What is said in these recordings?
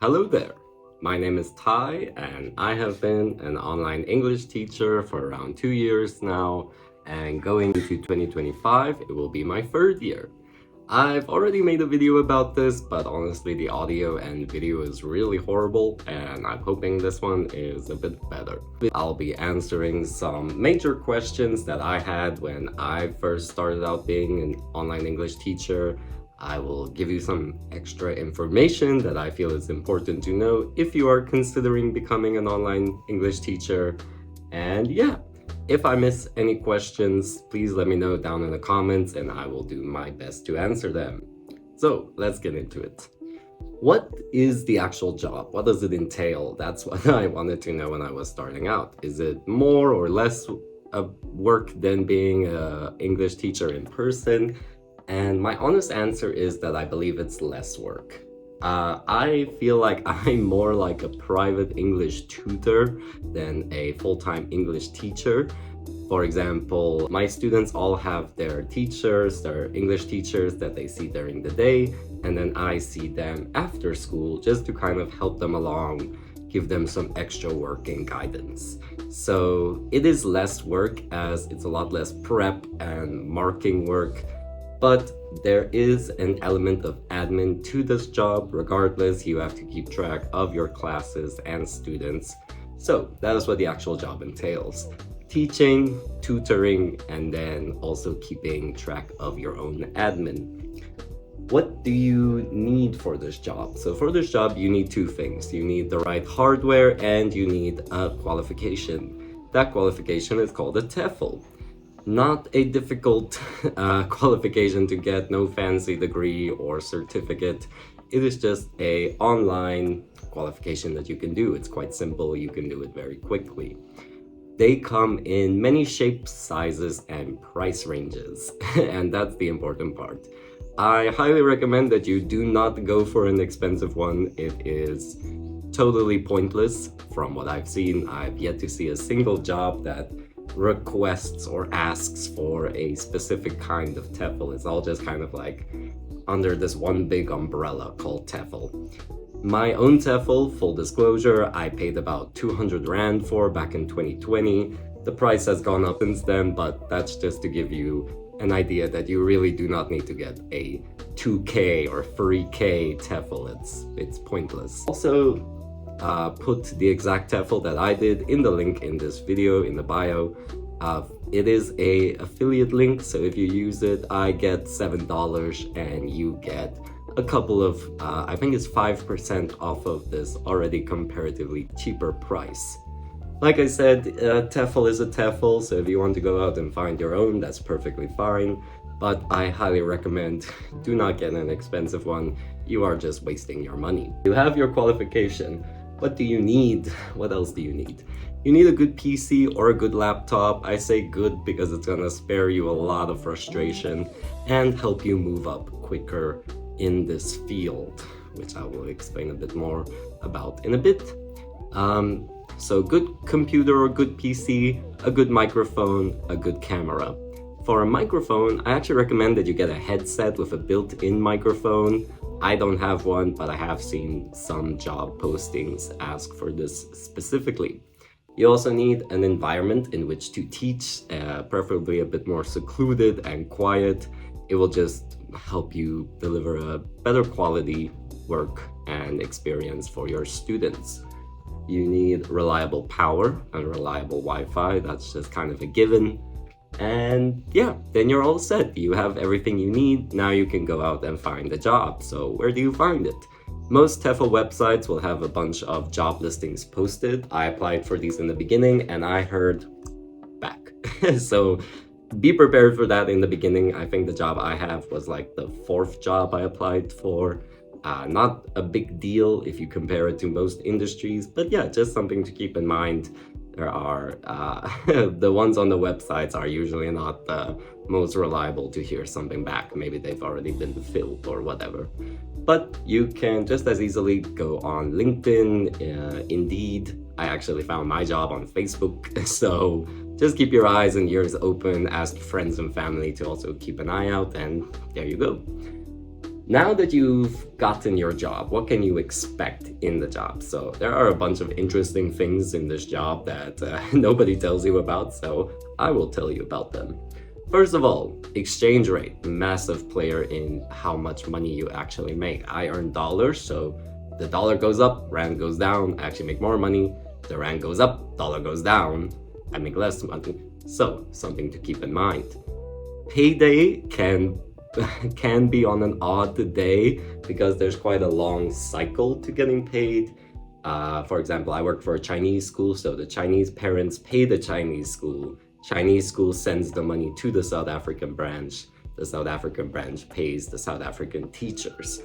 Hello there, my name is Ty and I have been an online English teacher for around 2 years now, and going into 2025 it will be my third year. I've already made a video about this, but honestly the audio and video is really horrible and I'm hoping this one is a bit better. I'll be answering some major questions that I had when I first started out being an online English teacher. I will give you some extra information that I feel is important to know if you are considering becoming an online English teacher. And yeah, if I miss any questions, please let me know down in the comments and I will do my best to answer them. So let's get into it. What is the actual job? What does it entail? That's what I wanted to know when I was starting out. Is it more or less of work than being an English teacher in person? And my honest answer is that I believe it's less work. I feel like I'm more like a private English tutor than a full-time English teacher. For example, my students all have their teachers, their English teachers that they see during the day, and then I see them after school just to kind of help them along, give them some extra work and guidance. So it is less work as it's a lot less prep and marking work. But there is an element of admin to this job. Regardless, you have to keep track of your classes and students. So that is what the actual job entails. Teaching, tutoring, and then also keeping track of your own admin. What do you need for this job? So for this job, you need two things. You need the right hardware and you need a qualification. That qualification is called a TEFL. Not a difficult qualification to get, no fancy degree or certificate. It is just a online qualification that you can do. It's quite simple, you can do it very quickly. They come in many shapes, sizes, and price ranges, and that's the important part. I highly recommend that you do not go for an expensive one. It is totally pointless. From what I've seen, I've yet to see a single job that requests or asks for a specific kind of TEFL. It's all just kind of like under this one big umbrella called TEFL. My own TEFL, full disclosure, I paid about 200 Rand for back in 2020. The price has gone up since then, but that's just to give you an idea that you really do not need to get a 2K or 3K TEFL. It's pointless. Also, put the exact TEFL that I did in the link in this video in the bio. It is a affiliate link, so if you use it, I get $7 and you get a couple of, I think it's 5% off of this already comparatively cheaper price. Like I said, TEFL is a TEFL, so if you want to go out and find your own, that's perfectly fine. But I highly recommend do not get an expensive one. You are just wasting your money. You have your qualification. What do you need? What else do you need? You need a good PC or a good laptop. I say good because it's gonna spare you a lot of frustration and help you move up quicker in this field, which I will explain a bit more about in a bit. So good computer or good PC, a good microphone, a good camera. For a microphone, I actually recommend that you get a headset with a built-in microphone. I don't have one, but I have seen some job postings ask for this specifically. You also need an environment in which to teach, preferably a bit more secluded and quiet. It will just help you deliver a better quality work and experience for your students. You need reliable power and reliable Wi-Fi. That's just kind of a given. And yeah, then you're all set. You have everything you need. Now you can go out and find a job. So where do you find it? Most TEFL websites will have a bunch of job listings posted. I applied for these in the beginning and I heard back. So be prepared for that in the beginning. I think the job I have was like the 4th job I applied for. Not a big deal if you compare it to most industries, but yeah, just something to keep in mind. There are, the ones on the websites are usually not the most reliable to hear something back. Maybe they've already been filled or whatever. But you can just as easily go on LinkedIn, Indeed. I actually found my job on Facebook. So just keep your eyes and ears open, ask friends and family to also keep an eye out, and there you go. Now that you've gotten your job, what can you expect in the job? So there are a bunch of interesting things in this job that nobody tells you about, so I will tell you about them. First of all, exchange rate, massive player in how much money you actually make. I earn dollars, so the dollar goes up, rand goes down, I actually make more money. The rand goes up, dollar goes down, I make less money. So something to keep in mind. Payday can be on an odd day because there's quite a long cycle to getting paid. For example, I work for a Chinese school, so the Chinese parents pay the Chinese school. Chinese school sends the money to the South African branch. The South African branch pays the South African teachers.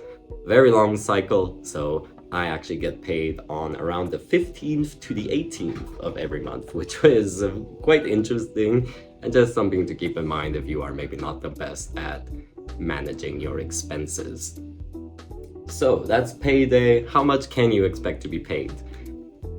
Very long cycle, so I actually get paid on around the 15th to the 18th of every month, which is quite interesting and just something to keep in mind if you are maybe not the best at managing your expenses. So that's payday. How much can you expect to be paid?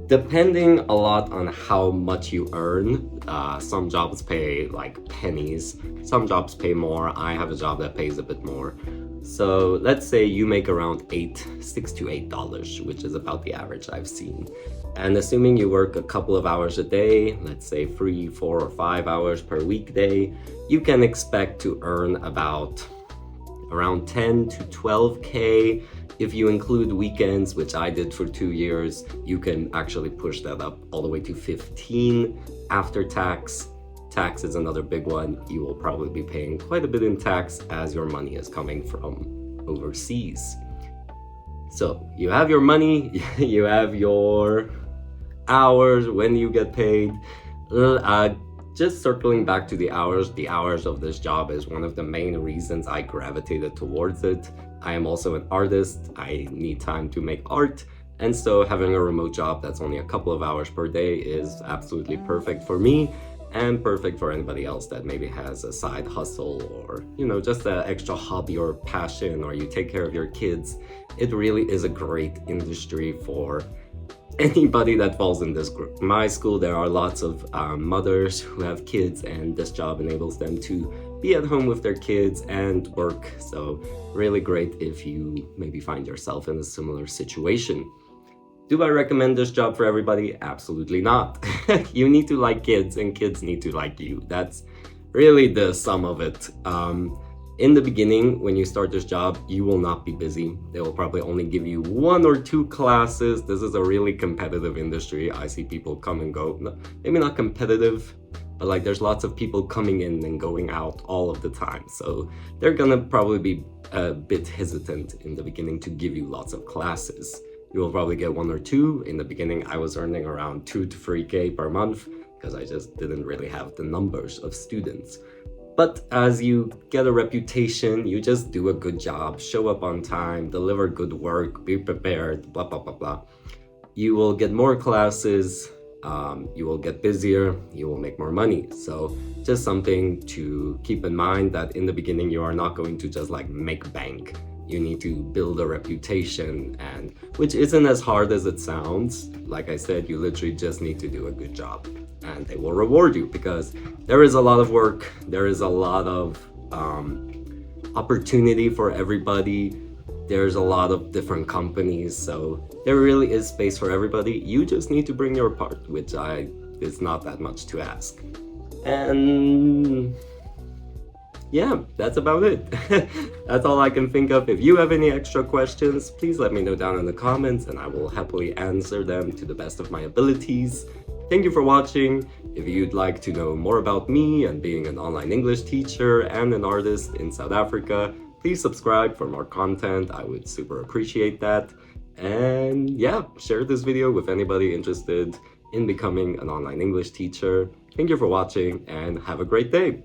Depending a lot on how much you earn, some jobs pay like pennies, some jobs pay more. I have a job that pays a bit more. So let's say you make around $6 to $8, which is about the average I've seen. And assuming you work a couple of hours a day, let's say 3, 4, or 5 hours per weekday, you can expect to earn about around 10 to 12K. If you include weekends, which I did for 2 years, you can actually push that up all the way to 15 after tax. Tax is another big one. You will probably be paying quite a bit in tax as your money is coming from overseas. So you have your money, you have your hours when you get paid. Just circling back to the hours of this job is one of the main reasons I gravitated towards it. I am also an artist. I need time to make art. And so having a remote job that's only a couple of hours per day is absolutely perfect for me and perfect for anybody else that maybe has a side hustle or, just an extra hobby or passion, or you take care of your kids. It really is a great industry for anybody that falls in this group. In my school, there are lots of mothers who have kids, and this job enables them to be at home with their kids and work. So really great if you maybe find yourself in a similar situation. Do I recommend this job for everybody? Absolutely not. You need to like kids and kids need to like you. That's really the sum of it. In the beginning, when you start this job, you will not be busy. They will probably only give you 1 or 2 classes. This is a really competitive industry. I see people come and go. Maybe not competitive, but like there's lots of people coming in and going out all of the time. So they're gonna probably be a bit hesitant in the beginning to give you lots of classes. You will probably get 1 or 2. In the beginning, I was earning around 2 to 3K per month because I just didn't really have the numbers of students. But as you get a reputation, you just do a good job, show up on time, deliver good work, be prepared, blah, blah, blah, blah. You will get more classes, you will get busier, you will make more money. So just something to keep in mind that in the beginning, you are not going to just like make bank. You need to build a reputation, and which isn't as hard as it sounds. Like I said, you literally just need to do a good job and they will reward you because there is a lot of work. There is a lot of opportunity for everybody. There's a lot of different companies. So there really is space for everybody. You just need to bring your part, which is not that much to ask. And yeah, that's about it. That's all I can think of. If you have any extra questions, please let me know down in the comments and I will happily answer them to the best of my abilities. Thank you for watching. If you'd like to know more about me and being an online English teacher and an artist in South Africa, please subscribe for more content. I would super appreciate that. And yeah, share this video with anybody interested in becoming an online English teacher. Thank you for watching and have a great day.